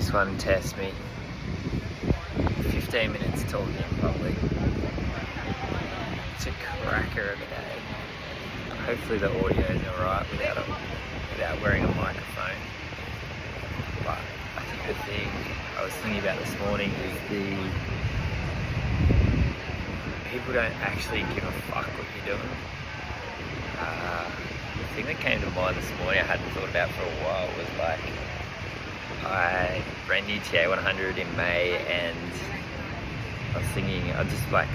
this one tests me. 15 minutes talking probably. It's a cracker of a day. Hopefully the audio is alright without wearing a microphone. But I think the thing I was thinking about this morning is people don't actually give a fuck what you're doing. The thing that came to mind this morning I hadn't thought about for a while was like, I ran UTA 100 in May, and I was thinking,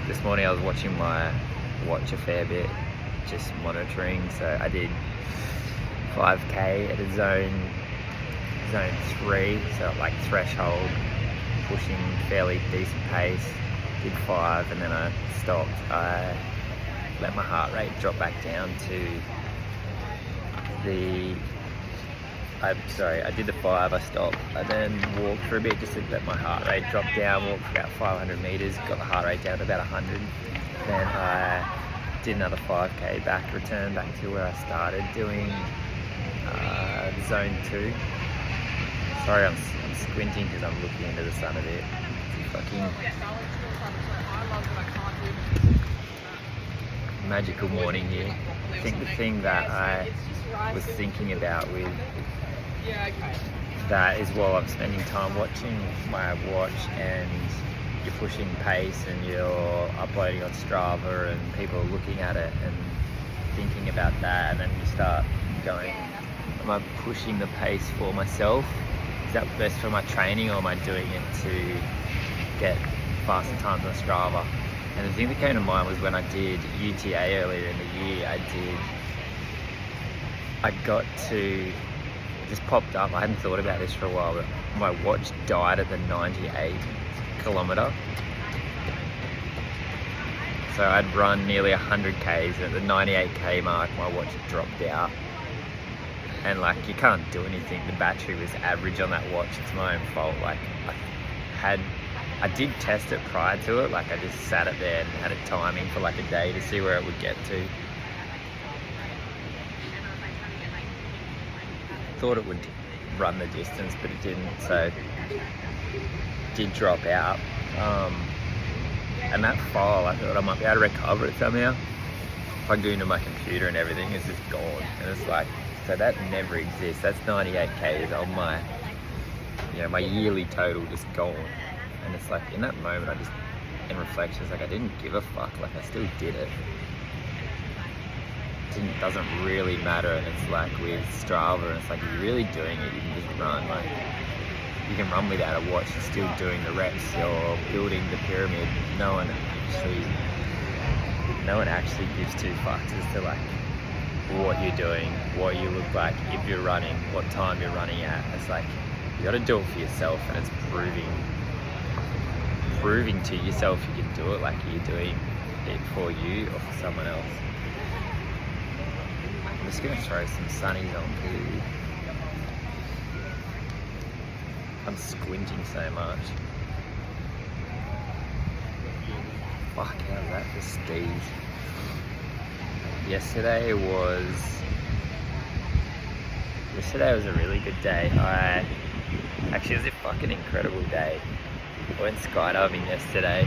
this morning I was watching my watch a fair bit, just monitoring. So I did 5k at a zone 3, so like threshold, pushing fairly decent pace, did 5, and then I stopped. I let my heart rate drop back down to I did the 5, I stopped, I then walked for a bit just to let my heart rate drop down, walked for about 500 meters, got the heart rate down to about 100. Then I did another 5k back, returned back to where I started doing zone 2. Sorry, I'm squinting because I'm looking into the sun a bit. It's a fucking magical morning here. I think the thing that I was thinking about with that is, while I'm spending time watching my watch and you're pushing pace and you're uploading on Strava and people are looking at it and thinking about that, and then you start going, am I pushing the pace for myself? Is that best for my training, or am I doing it to get faster times on Strava? And the thing that came to mind was when I did UTA earlier in the year, just popped up, I hadn't thought about this for a while, but my watch died at the 98 kilometre. So I'd run nearly 100 Ks, and at the 98k mark my watch dropped out. And like, you can't do anything, the battery was average on that watch, it's my own fault. Like, I did test it prior to it, like I just sat it there and had it timing for like a day to see where it would get to. Thought it would run the distance, but it didn't, so it did drop out. And that file, I thought I might be able to recover it somehow. Plugged it into my computer and everything, it's just gone. And it's like, so that never exists. That's 98k on my, my yearly total just gone. And it's like, in that moment, in reflection, it's like, I didn't give a fuck. Like, I still did it. It doesn't really matter. And it's like with Strava, it's like, if you're really doing it, you can just run. Like, you can run without a watch, you're still doing the reps, you're building the pyramid. No one actually gives two fucks as to like what you're doing, what you look like, if you're running, what time you're running at. It's like, you got to do it for yourself, and it's proving to yourself you can do it. Like, you're doing it for you or for someone else. I'm just gonna throw some sunnies on because I'm squinting so much. Fuck, how's that for steez? Yesterday was a really good day. It was a fucking incredible day. I went skydiving yesterday,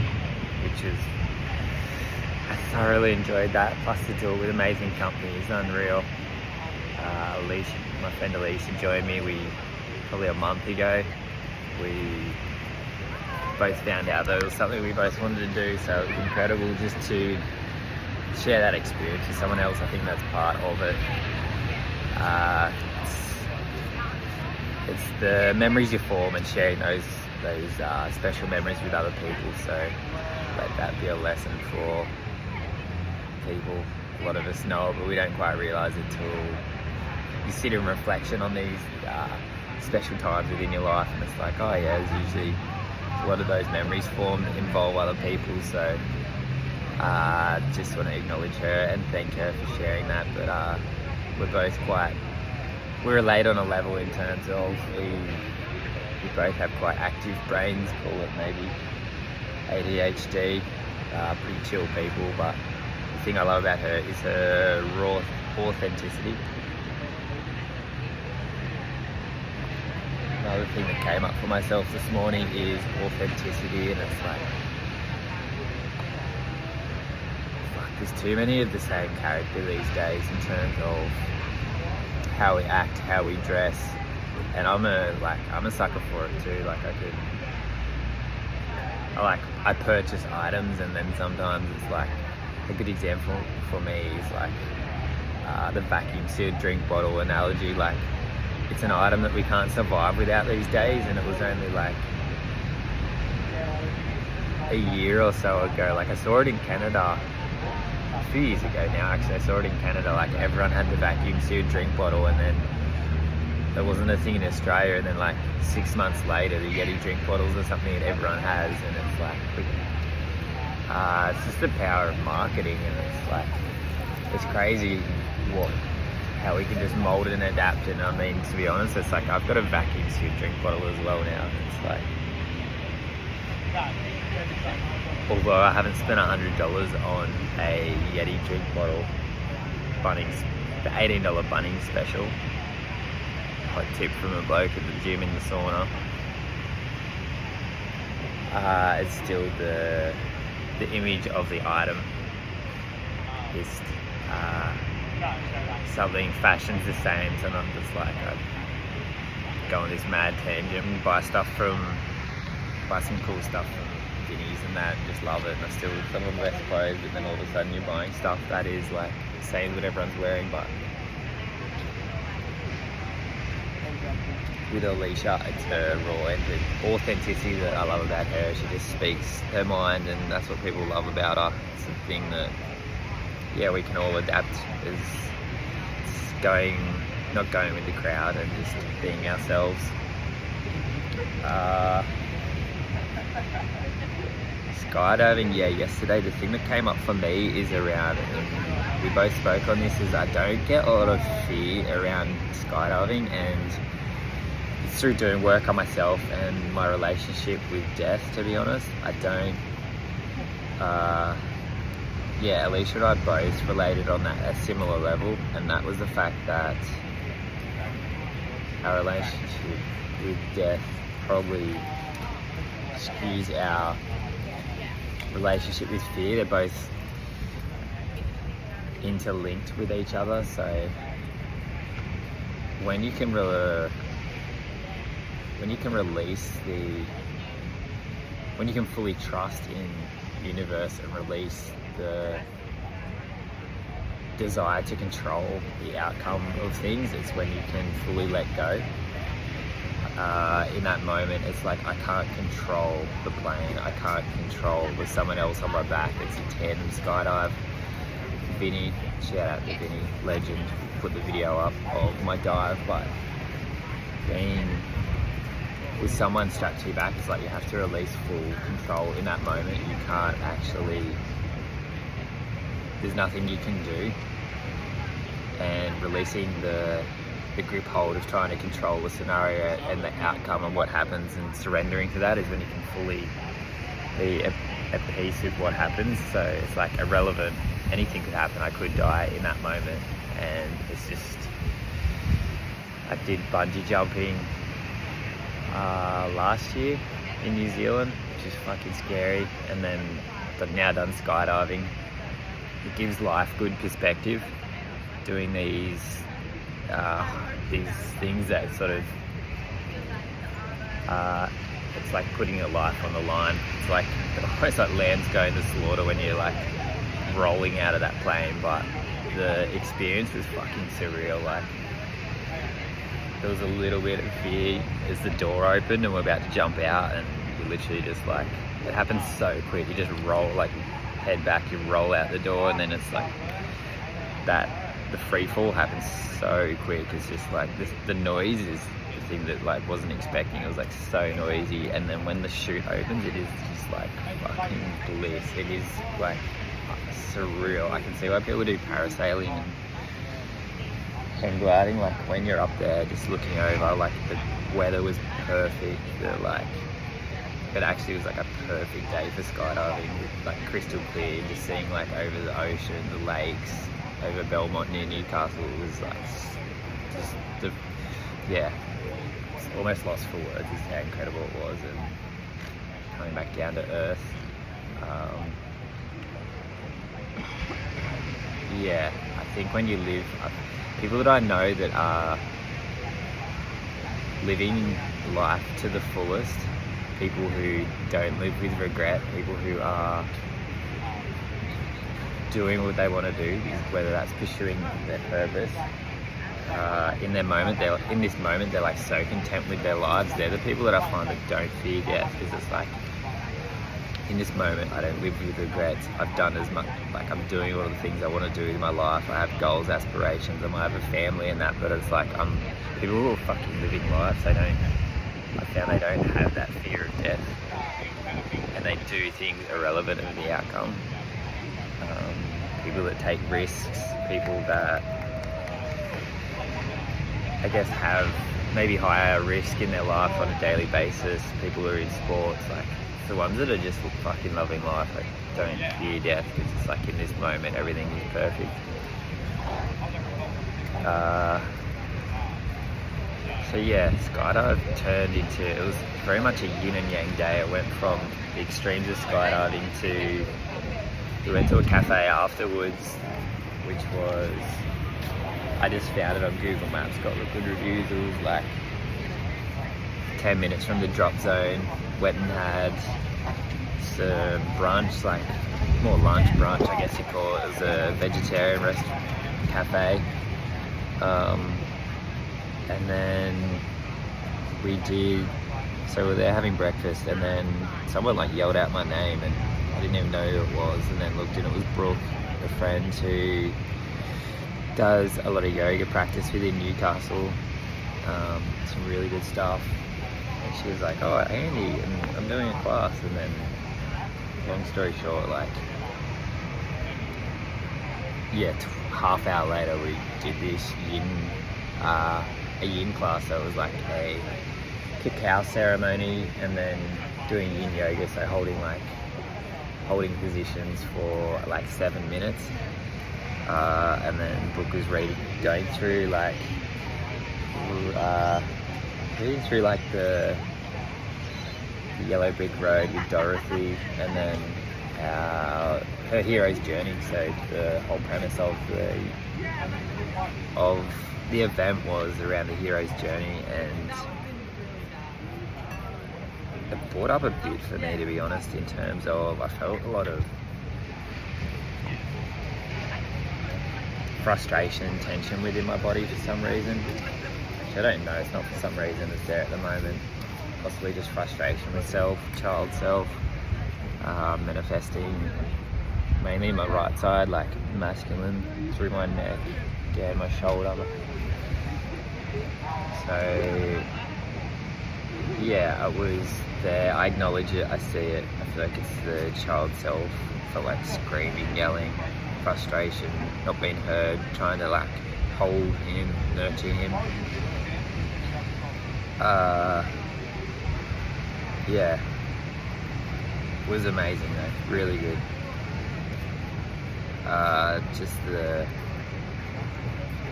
I thoroughly enjoyed that, plus to do it with amazing company. It's unreal. My friend Alicia joined me, probably a month ago. We both found out that it was something we both wanted to do, so it was incredible just to share that experience with someone else. I think that's part of it. It's the memories you form and sharing those special memories with other people, so let that be a lesson for people. A lot of us know it, but we don't quite realise it till you sit in reflection on these special times within your life, and it's like, oh yeah, there's usually a lot of those memories formed that involve other people. So just want to acknowledge her and thank her for sharing that. But we relate on a level in terms of we both have quite active brains, call it maybe ADHD, pretty chill people. But the thing I love about her is her raw authenticity. another thing that came up for myself this morning is authenticity, and it's like, fuck, there's too many of the same character these days in terms of how we act, how we dress, and I'm a sucker for it too. Like I purchase items, and then sometimes it's like, a good example for me is like the vacuum sealed drink bottle analogy. Like, it's an item that we can't survive without these days, and it was only like a year or so ago. Like, I saw it in Canada a few years ago now, actually. I saw it in Canada, like everyone had the vacuum sealed drink bottle, and then there wasn't a thing in Australia, and then like 6 months later the Yeti drink bottles are something that everyone has, and it's like, it's just the power of marketing, and it's like, it's crazy how we can just mold and adapt. And I mean, to be honest, it's like, I've got a vacuum sealed drink bottle as well now. It's like, although I haven't spent $100 on a Yeti drink bottle, Bunnings, the $18 Bunnings special, like tip from a bloke at the gym in the sauna, it's still the image of the item is something. Fashion's the same, so I'm just like, I go on this mad tangent and buy some cool stuff from Vinnie's and that, and just love it. And I still some of the best clothes, but then all of a sudden you're buying stuff that is like the same what everyone's wearing, but with Alicia, it's her raw authenticity that I love about her. She just speaks her mind, and that's what people love about her. It's the thing that, yeah, we can all adapt, is not going with the crowd and just being ourselves. Skydiving, yeah, yesterday the thing that came up for me is around, and we both spoke on this, is I don't get a lot of fear around skydiving, and it's through doing work on myself and my relationship with death, to be honest. I don't, yeah, Alicia and I both related on that a similar level, and that was the fact that our relationship with death probably skews our relationship with fear. They're both interlinked with each other, so when you can fully trust in universe and release the desire to control the outcome of things, it's when you can fully let go. In that moment, it's like, I can't control the plane, I can't control there's someone else on my back. It's a tandem skydive. Vinny, shout out to Vinny, legend, put the video up of my dive. But being with someone strapped to your back, it's like you have to release full control in that moment. You can't actually, there's nothing you can do, and releasing the grip hold of trying to control the scenario and the outcome and what happens, and surrendering to that, is when you can fully be at peace with what happens. So it's like irrelevant, anything could happen. I could die in that moment, and it's just, I did bungee jumping last year in New Zealand, which is fucking scary, and then I've now done skydiving. It gives life good perspective, doing these things that sort of, it's like putting your life on the line. It's like almost like lambs going to slaughter when you're like rolling out of that plane, but the experience was fucking surreal. Like, there was a little bit of fear as the door opened and we're about to jump out, and you literally just like, it happens so quick. You just roll, like head back, you roll out the door, and then it's like that. The free fall happens so quick. It's just like this, the noise is the thing that like wasn't expecting. It was like so noisy, and then when the chute opens, it is just like fucking bliss. It is like surreal. I can see why people do parasailing and hang gliding. Like when you're up there just looking over, like the weather was perfect. It actually was like a perfect day for skydiving, like crystal clear, just seeing like over the ocean, the lakes, over Belmont near Newcastle. It was like just almost lost for words as how incredible it was, and coming back down to earth. Yeah, I think when you live, people that I know that are living life to the fullest, people who don't live with regret, people who are doing what they want to do, whether that's pursuing their purpose, in this moment they're like so content with their lives. They're the people that I find that don't fear death, because it's like, in this moment I don't live with regrets. I've done as much, like I'm doing all the things I want to do in my life. I have goals, aspirations, I might have a family and that, but it's like people who are fucking living lives, I found they don't have that fear of death, and they do things irrelevant of the outcome. People that take risks, people that I guess have maybe higher risk in their life on a daily basis, people who are in sports, like the ones that are just fucking loving life, like don't fear death, because it's like in this moment everything is perfect. So yeah, skydive turned into, it was very much a yin and yang day. It went from the extremes of skydiving to, we went to a cafe afterwards, which was, I just found it on Google Maps, got good reviews. It was like 10 minutes from the drop zone. Went and had some brunch, like more lunch brunch I guess you call it. It was a vegetarian cafe. And then we were there having breakfast, and then someone like yelled out my name and I didn't even know who it was, and then looked and it was Brooke, a friend who does a lot of yoga practice within Newcastle, some really good stuff. And she was like, "Oh, Andy, and I'm doing a class." And then, long story short, like, yeah, half hour later we did this yin class. So it was like a cacao ceremony and then doing yin yoga, so holding positions for like 7 minutes, and then Brooke was going through like the yellow brick road with Dorothy, and then her hero's journey. So the whole premise of the event was around the hero's journey, and it brought up a bit for me, to be honest, in terms of I felt a lot of frustration and tension within my body for some reason. Which I don't know, it's not for some reason, it's there at the moment. Possibly just frustration with child self, manifesting mainly my right side, like masculine, through my neck, down my shoulder. So yeah, it was there. I acknowledge it, I see it. I feel like it's the child self, for like screaming, yelling, frustration, not being heard, trying to like hold him, nurture him. Yeah, it was amazing though, really good.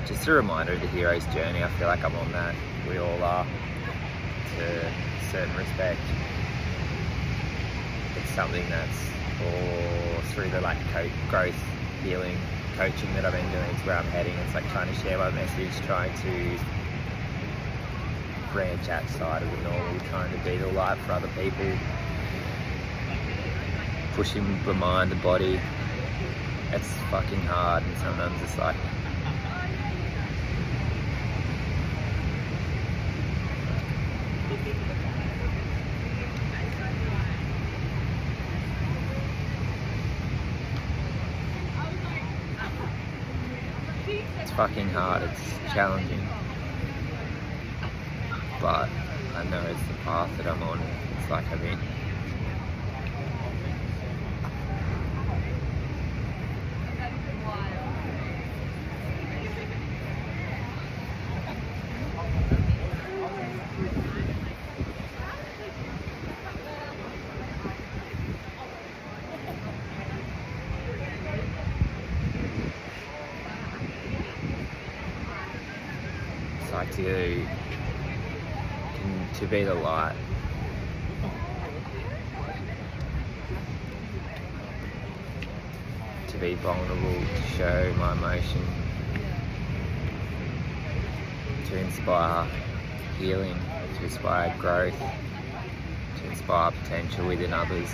Just a reminder of the hero's journey. I feel like I'm on that. We all are, to a certain respect. It's something that's all through the like growth, healing, coaching that I've been doing. It's where I'm heading. It's like trying to share my message, trying to branch outside of the normal, trying to be the light for other people, pushing the mind, the body. It's fucking hard, and sometimes it's like, it's fucking hard, it's challenging, but I know it's the path that I'm on. It's like I'm in. It's like to to be the light. To be vulnerable, to show my emotion, to inspire healing, to inspire growth, to inspire potential within others.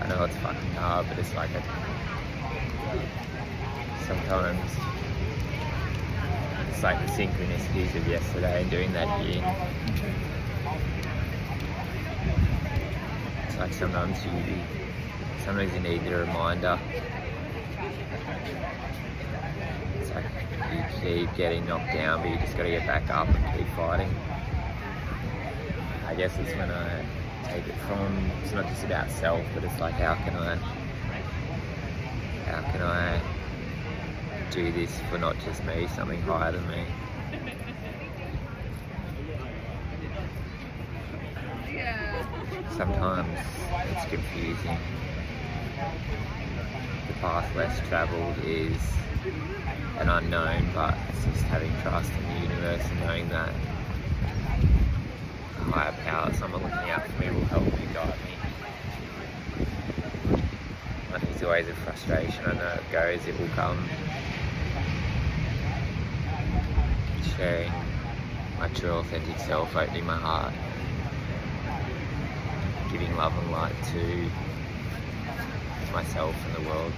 I know it's fucking hard, but it's like sometimes it's like the synchronicities of yesterday and doing that yin. It's like sometimes you need the reminder. It's like you keep getting knocked down, but you just got to get back up and keep fighting. I guess it's when I take it from, it's not just about self, but it's like how can I do this for not just me, something higher than me. Sometimes it's confusing. The path less travelled is an unknown, but it's just having trust in the universe and knowing that a higher power, someone looking out for me, will help me, guide me. Money's always a frustration. I know it goes, it will come. Sharing my true authentic self, opening my heart, giving love and light to myself and the world.